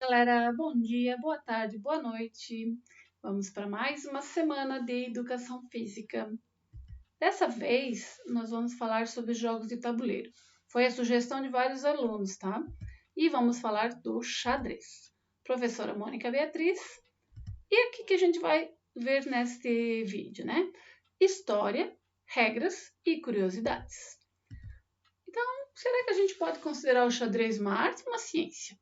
Galera, bom dia, boa tarde, boa noite. Vamos para mais uma semana de educação física. Dessa vez, nós vamos falar sobre jogos de tabuleiro. Foi a sugestão de vários alunos, tá? E vamos falar do xadrez. Professora Mônica Beatriz. E aqui que a gente vai ver neste vídeo, né? História, regras e curiosidades. Então, será que a gente pode considerar o xadrez uma arte ou uma ciência?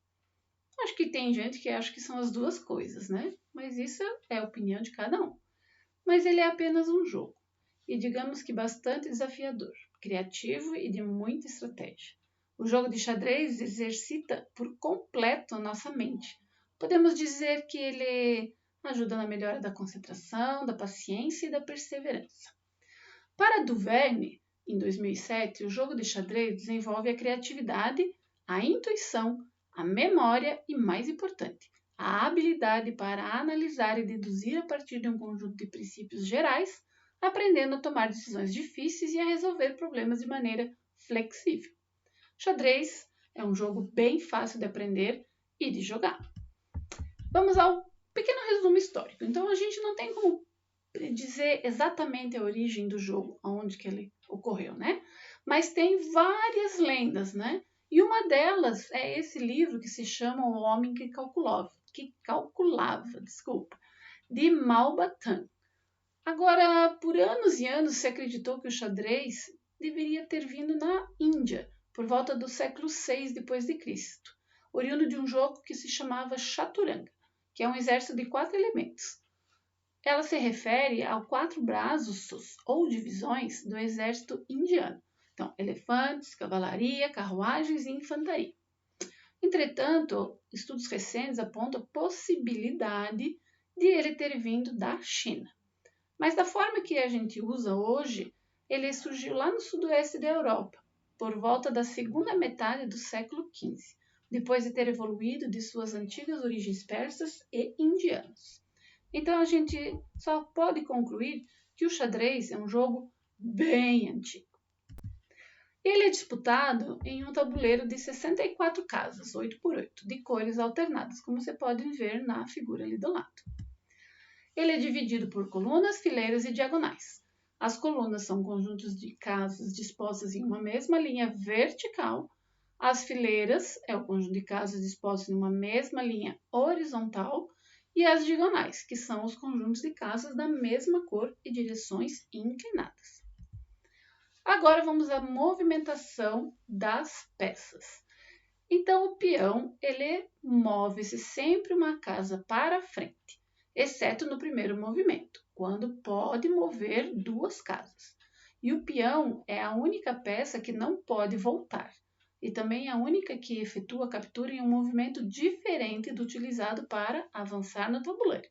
Acho que tem gente que acha que são as duas coisas, né? Mas isso é a opinião de cada um. Mas ele é apenas um jogo. E digamos que bastante desafiador, criativo e de muita estratégia. O jogo de xadrez exercita por completo a nossa mente. Podemos dizer que ele ajuda na melhora da concentração, da paciência e da perseverança. Para Duverne, em 2007, o jogo de xadrez desenvolve a criatividade, a intuição, a memória e, mais importante, a habilidade para analisar e deduzir a partir de um conjunto de princípios gerais, aprendendo a tomar decisões difíceis e a resolver problemas de maneira flexível. Xadrez é um jogo bem fácil de aprender e de jogar. Vamos ao pequeno resumo histórico. Então, a gente não tem como dizer exatamente a origem do jogo, aonde que ele ocorreu, né? Mas tem várias lendas, né? E uma delas é esse livro que se chama O Homem que Calculava, de Maupassant. Agora, por anos e anos se acreditou que o xadrez deveria ter vindo na Índia, por volta do século VI d.C., oriundo de um jogo que se chamava chaturanga, que é um exército de 4 elementos. Ela se refere a 4 braços ou divisões do exército indiano. Então, elefantes, cavalaria, carruagens e infantaria. Entretanto, estudos recentes apontam a possibilidade de ele ter vindo da China. Mas da forma que a gente usa hoje, ele surgiu lá no sudoeste da Europa, por volta da segunda metade do século XV, depois de ter evoluído de suas antigas origens persas e indianas. Então, a gente só pode concluir que o xadrez é um jogo bem antigo. Ele é disputado em um tabuleiro de 64 casas, 8x8, de cores alternadas, como você pode ver na figura ali do lado. Ele é dividido por colunas, fileiras e diagonais. As colunas são conjuntos de casas dispostas em uma mesma linha vertical. As fileiras é o conjunto de casas dispostas em uma mesma linha horizontal. E as diagonais, que são os conjuntos de casas da mesma cor e direções inclinadas. Agora vamos à movimentação das peças. Então, o peão, ele move-se sempre uma casa para frente, exceto no primeiro movimento, quando pode mover 2 casas. E o peão é a única peça que não pode voltar. E também a única que efetua a captura em um movimento diferente do utilizado para avançar no tabuleiro.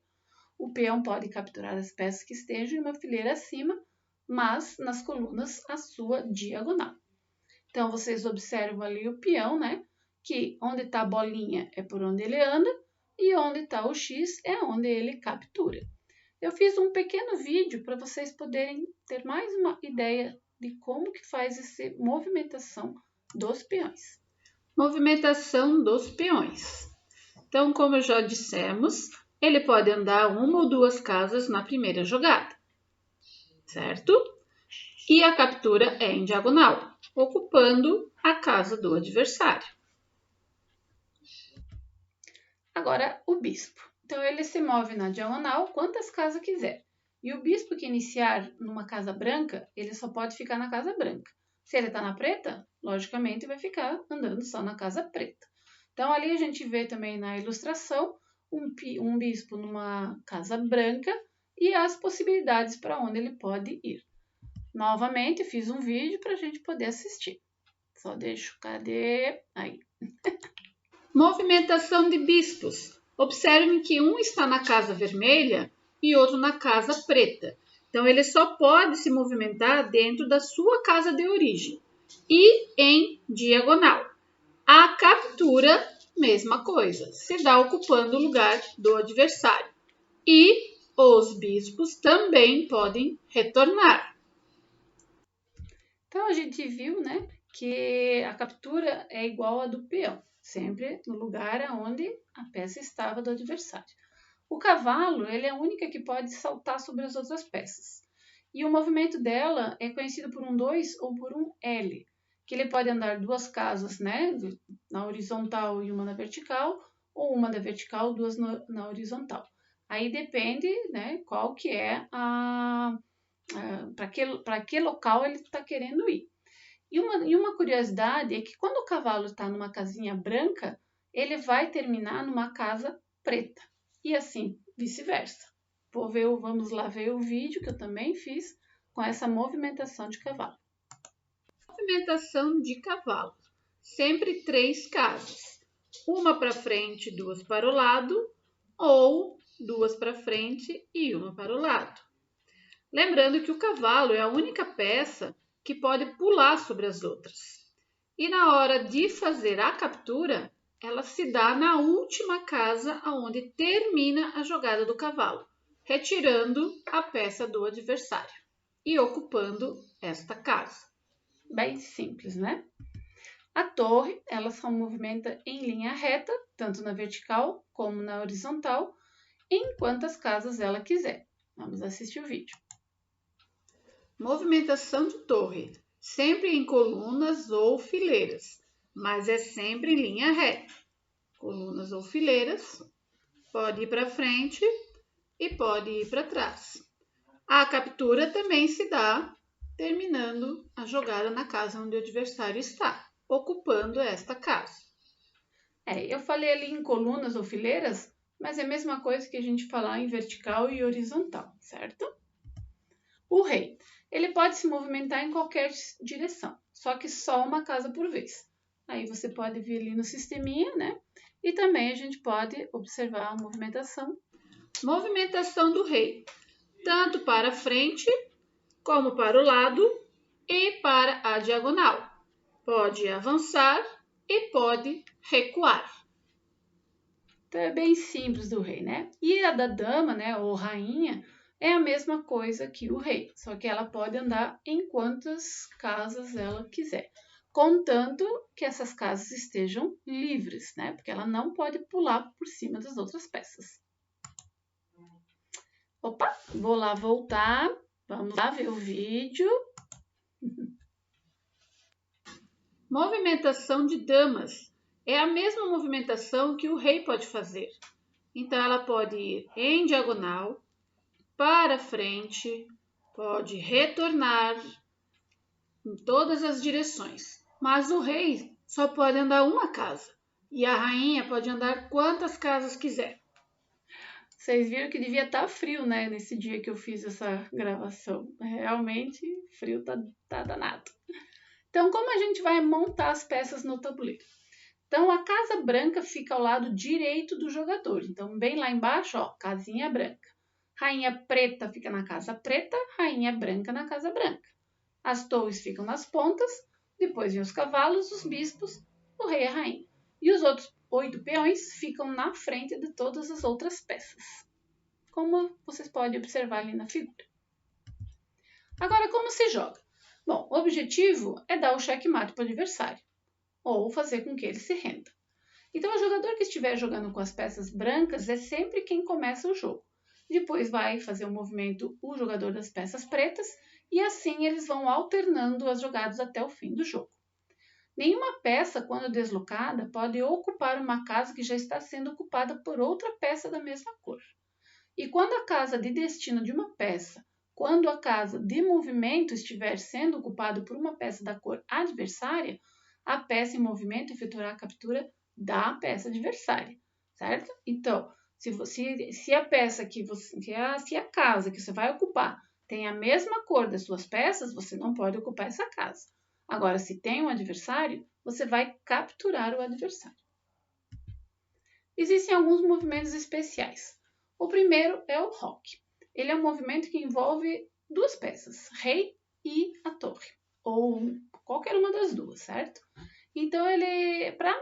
O peão pode capturar as peças que estejam em uma fileira acima, mas nas colunas à sua diagonal. Então, vocês observam ali o peão, né? Que onde está a bolinha é por onde ele anda e onde está o X é onde ele captura. Eu fiz um pequeno vídeo para vocês poderem ter mais uma ideia de como que faz essa movimentação dos peões. Movimentação dos peões. Então, como já dissemos, ele pode andar 1 ou 2 casas na primeira jogada, certo? E a captura é em diagonal, ocupando a casa do adversário. Agora, o bispo. Então, ele se move na diagonal quantas casas quiser. E o bispo que iniciar numa casa branca, ele só pode ficar na casa branca. Se ele está na preta, logicamente vai ficar andando só na casa preta. Então, ali a gente vê também na ilustração um bispo numa casa branca e as possibilidades para onde ele pode ir. Novamente, fiz um vídeo para a gente poder assistir. Só deixo, cadê? Aí. Movimentação de bispos. Observem que um está na casa vermelha e outro na casa preta. Então, ele só pode se movimentar dentro da sua casa de origem e em diagonal. A captura, mesma coisa, se dá ocupando o lugar do adversário. E os bispos também podem retornar. Então, a gente viu, né, que a captura é igual à do peão. sempre no lugar onde a peça estava do adversário. O cavalo, ele é a única que pode saltar sobre as outras peças. E o movimento dela é conhecido por um 2 ou por um L, que ele pode andar duas casas, né, na horizontal e uma na vertical, ou uma na vertical, duas na horizontal. Aí depende, né, qual que é para que local ele está querendo ir. E uma curiosidade é que quando o cavalo está numa casinha branca, ele vai terminar numa casa preta. E assim, vice-versa. Vamos lá ver o vídeo que eu também fiz com essa movimentação de cavalo. Movimentação de cavalo. Sempre 3 casas. Uma para frente, 2 para o lado, ou 2 para frente e 1 para o lado. Lembrando que o cavalo é a única peça que pode pular sobre as outras. E na hora de fazer a captura, ela se dá na última casa onde termina a jogada do cavalo, retirando a peça do adversário e ocupando esta casa. Bem simples, né? A torre, ela só movimenta em linha reta, tanto na vertical como na horizontal, em quantas casas ela quiser. Vamos assistir o vídeo. Movimentação de torre, sempre em colunas ou fileiras, mas é sempre em linha reta. Colunas ou fileiras, pode ir para frente e pode ir para trás. A captura também se dá terminando a jogada na casa onde o adversário está, ocupando esta casa. Eu falei ali em colunas ou fileiras, mas é a mesma coisa que a gente falar em vertical e horizontal, certo? O rei, ele pode se movimentar em qualquer direção, só que só uma casa por vez. Aí você pode vir ali no sisteminha, né? E também a gente pode observar a movimentação. Movimentação do rei, tanto para frente, como para o lado e para a diagonal. Pode avançar e pode recuar. Então é bem simples do rei, né? E a da dama, né, ou rainha, é a mesma coisa que o rei, só que ela pode andar em quantas casas ela quiser, contanto que essas casas estejam livres, né? Porque ela não pode pular por cima das outras peças. Opa, vou lá voltar, vamos lá ver o vídeo. Movimentação de damas é a mesma movimentação que o rei pode fazer. Então ela pode ir em diagonal, para frente, pode retornar em todas as direções. Mas o rei só pode andar uma casa e a rainha pode andar quantas casas quiser. Vocês viram que devia estar frio, né, nesse dia que eu fiz essa gravação. Realmente, frio tá danado. Então, como a gente vai montar as peças no tabuleiro? Então, a casa branca fica ao lado direito do jogador. Então, bem lá embaixo, ó, casinha branca. Rainha preta fica na casa preta, rainha branca na casa branca. As torres ficam nas pontas, depois vem os cavalos, os bispos, o rei e a rainha. E os outros 8 peões ficam na frente de todas as outras peças, como vocês podem observar ali na figura. Agora, como se joga? Bom, o objetivo é dar o checkmate para o adversário, ou fazer com que ele se renda. Então, o jogador que estiver jogando com as peças brancas é sempre quem começa o jogo. Depois vai fazer o movimento o jogador das peças pretas e assim eles vão alternando as jogadas até o fim do jogo. Nenhuma peça, quando deslocada, pode ocupar uma casa que já está sendo ocupada por outra peça da mesma cor. E quando a casa de destino de uma peça, quando a casa de movimento estiver sendo ocupada por uma peça da cor adversária, a peça em movimento efetuará a captura da peça adversária, certo? Então, se a peça se a casa que você vai ocupar tem a mesma cor das suas peças, você não pode ocupar essa casa. Agora, se tem um adversário, você vai capturar o adversário. Existem alguns movimentos especiais. O primeiro é o roque. Ele é um movimento que envolve duas peças, rei e a torre, ou qualquer uma das duas, certo? Então,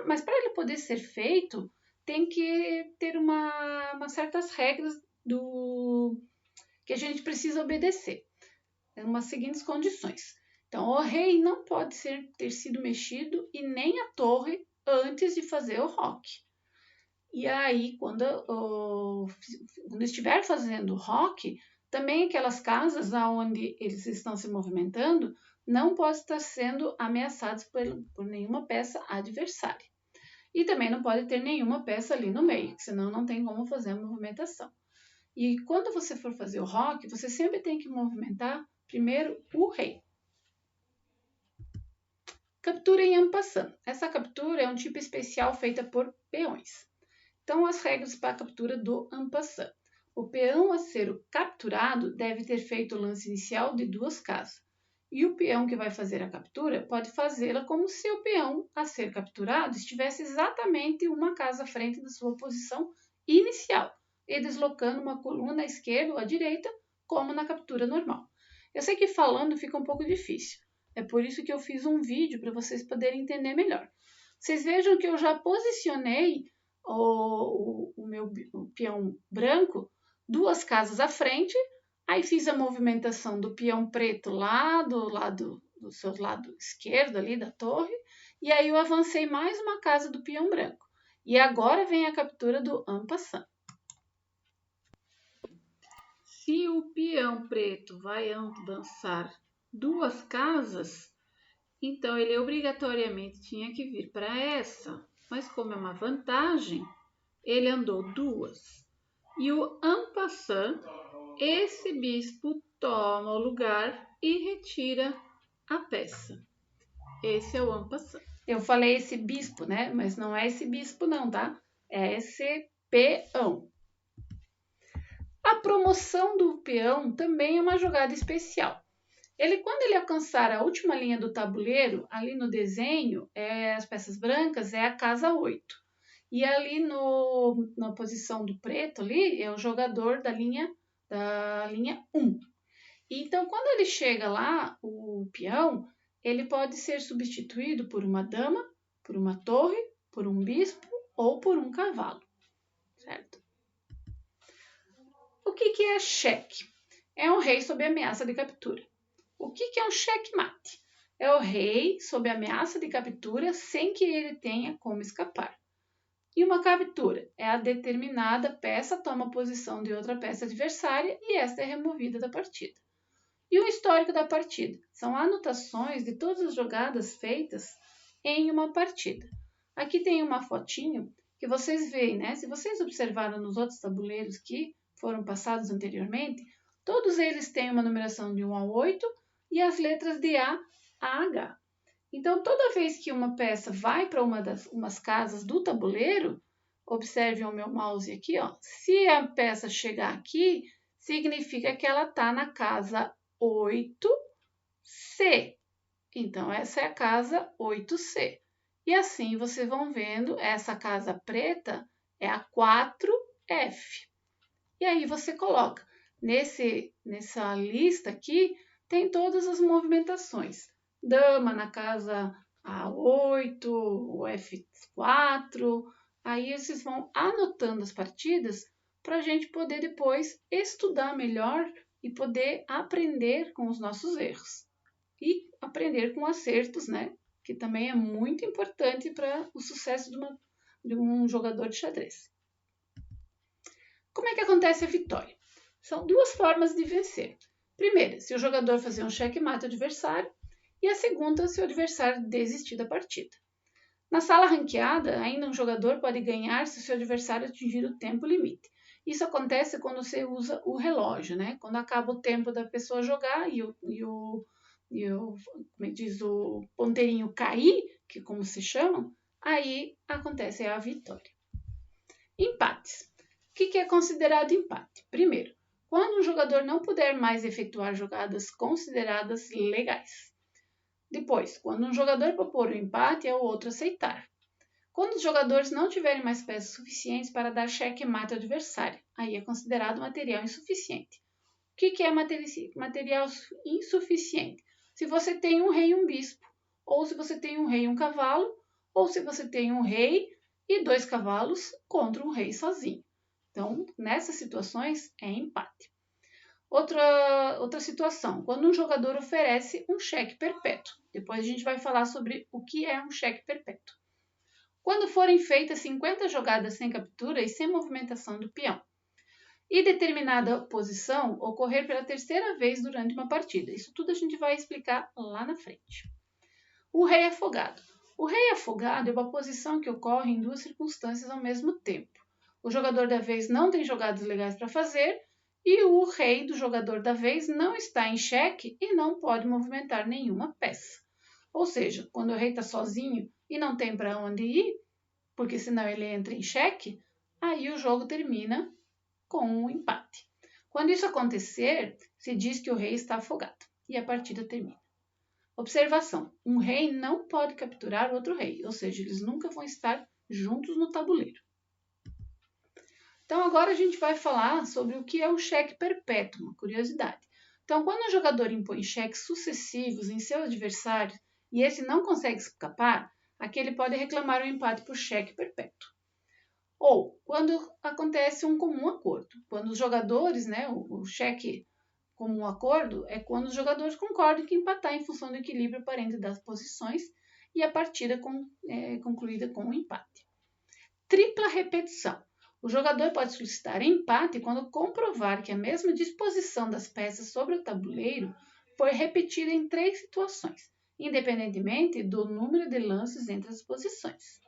mas para ele poder ser feito, tem que ter umas certas regras que a gente precisa obedecer. Umas seguintes condições. Então, o rei não pode ter sido mexido e nem a torre antes de fazer o roque. E aí, quando estiver fazendo o roque, também aquelas casas onde eles estão se movimentando não podem estar sendo ameaçados por nenhuma peça adversária. E também não pode ter nenhuma peça ali no meio, senão não tem como fazer a movimentação. E quando você for fazer o roque, você sempre tem que movimentar primeiro o rei. Captura em en passant. Essa captura é um tipo especial feita por peões. Então, as regras para a captura do en passant. O peão a ser capturado deve ter feito o lance inicial de 2 casas. E o peão que vai fazer a captura pode fazê-la como se o peão a ser capturado estivesse exatamente uma casa à frente da sua posição inicial e deslocando uma coluna à esquerda ou à direita, como na captura normal. Eu sei que falando fica um pouco difícil. É por isso que eu fiz um vídeo para vocês poderem entender melhor. Vocês vejam que eu já posicionei o meu peão branco 2 casas à frente, aí fiz a movimentação do peão preto lá do seu lado esquerdo ali da torre, e aí eu avancei mais uma casa do peão branco. E agora vem a captura do en passant. Se o peão preto vai avançar 2 casas, então ele obrigatoriamente tinha que vir para essa, mas como é uma vantagem, ele andou 2. E o en passant, esse bispo toma o lugar e retira a peça. Esse é o en passant. Eu falei esse bispo, né? Mas não é esse bispo não, tá? É esse peão. A promoção do peão também é uma jogada especial. Quando ele alcançar a última linha do tabuleiro, ali no desenho, as peças brancas, é a casa 8. E ali na posição do preto, ali, é o jogador da linha 1. Então, quando ele chega lá, o peão, ele pode ser substituído por uma dama, por uma torre, por um bispo ou por um cavalo, certo? O que é cheque? É um rei sob ameaça de captura. O que é um checkmate? É o rei sob ameaça de captura sem que ele tenha como escapar. E uma captura é a determinada peça toma posição de outra peça adversária e esta é removida da partida. E o histórico da partida são anotações de todas as jogadas feitas em uma partida. Aqui tem uma fotinho que vocês veem, né? Se vocês observaram nos outros tabuleiros que foram passados anteriormente, todos eles têm uma numeração de 1 a 8 e as letras de A a H. Então, toda vez que uma peça vai para umas casas do tabuleiro, observem o meu mouse aqui, ó. Se a peça chegar aqui, significa que ela está na casa 8C. Então, essa é a casa 8C. E assim vocês vão vendo, essa casa preta é a 4F. E aí você coloca, nessa lista aqui, tem todas as movimentações. Dama na casa A8, o F4. Aí vocês vão anotando as partidas para a gente poder depois estudar melhor e poder aprender com os nossos erros. E aprender com acertos, né? Que também é muito importante para o sucesso de um jogador de xadrez. Como é que acontece a vitória? São 2 formas de vencer. Primeira, se o jogador fazer um checkmate ao adversário, e a segunda, se o adversário desistir da partida. Na sala ranqueada, ainda um jogador pode ganhar se o seu adversário atingir o tempo limite. Isso acontece quando você usa o relógio, né? Quando acaba o tempo da pessoa jogar e o ponteirinho cair, que como se chama, aí acontece a vitória. Empates. O que é considerado empate? Primeiro, quando um jogador não puder mais efetuar jogadas consideradas legais. Depois, quando um jogador propor o empate e o outro aceitar. Quando os jogadores não tiverem mais peças suficientes para dar checkmate ao adversário, aí é considerado material insuficiente. O que é material insuficiente? Se você tem um rei e um bispo, ou se você tem um rei e um cavalo, ou se você tem um rei e 2 cavalos contra um rei sozinho. Então, nessas situações, é empate. Outra situação, quando um jogador oferece um cheque perpétuo. Depois a gente vai falar sobre o que é um cheque perpétuo. quando forem feitas 50 jogadas sem captura e sem movimentação do peão, e determinada posição ocorrer pela terceira vez durante uma partida. Isso tudo a gente vai explicar lá na frente. O rei afogado. O rei afogado é uma posição que ocorre em duas circunstâncias ao mesmo tempo. O jogador da vez não tem jogadas legais para fazer e o rei do jogador da vez não está em xeque e não pode movimentar nenhuma peça. Ou seja, quando o rei está sozinho e não tem para onde ir, porque senão ele entra em xeque, aí o jogo termina com um empate. Quando isso acontecer, se diz que o rei está afogado e a partida termina. Observação: um rei não pode capturar outro rei, ou seja, eles nunca vão estar juntos no tabuleiro. Então agora a gente vai falar sobre o que é o cheque perpétuo, uma curiosidade. Então, quando o jogador impõe cheques sucessivos em seu adversário e esse não consegue escapar, aqui ele pode reclamar o empate por cheque perpétuo. Ou quando acontece um comum acordo, quando os jogadores, o cheque comum acordo é quando os jogadores concordam que empatar em função do equilíbrio aparente das posições e a partida concluída com um empate. Tripla repetição. O jogador pode solicitar empate quando comprovar que a mesma disposição das peças sobre o tabuleiro foi repetida em 3 situações, independentemente do número de lances entre as posições.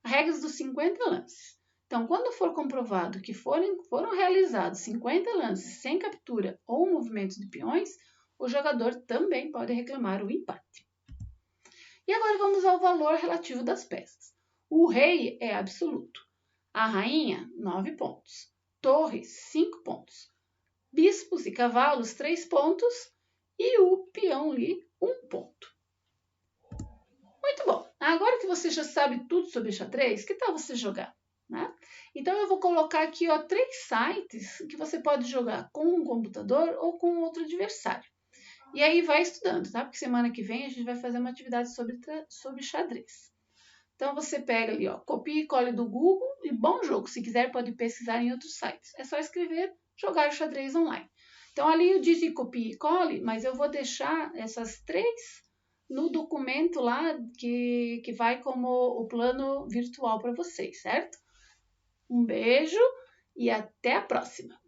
Regras dos 50 lances. Então, quando for comprovado que foram realizados 50 lances sem captura ou movimentos de peões, o jogador também pode reclamar o empate. E agora vamos ao valor relativo das peças. O rei é absoluto. A rainha, 9 pontos. Torres, 5 pontos. Bispos e cavalos, 3 pontos. E o peão ali, 1 ponto. Muito bom. Agora que você já sabe tudo sobre xadrez, que tal você jogar? Né? Então eu vou colocar aqui 3 sites que você pode jogar com um computador ou com outro adversário. E aí vai estudando, tá? Porque semana que vem a gente vai fazer uma atividade sobre xadrez. Então você pega ali, copia e cole do Google e bom jogo. Se quiser pode pesquisar em outros sites. É só escrever jogar xadrez online. Então ali eu disse copia e cole, mas eu vou deixar essas 3 no documento lá que vai como o plano virtual para vocês, certo? Um beijo e até a próxima!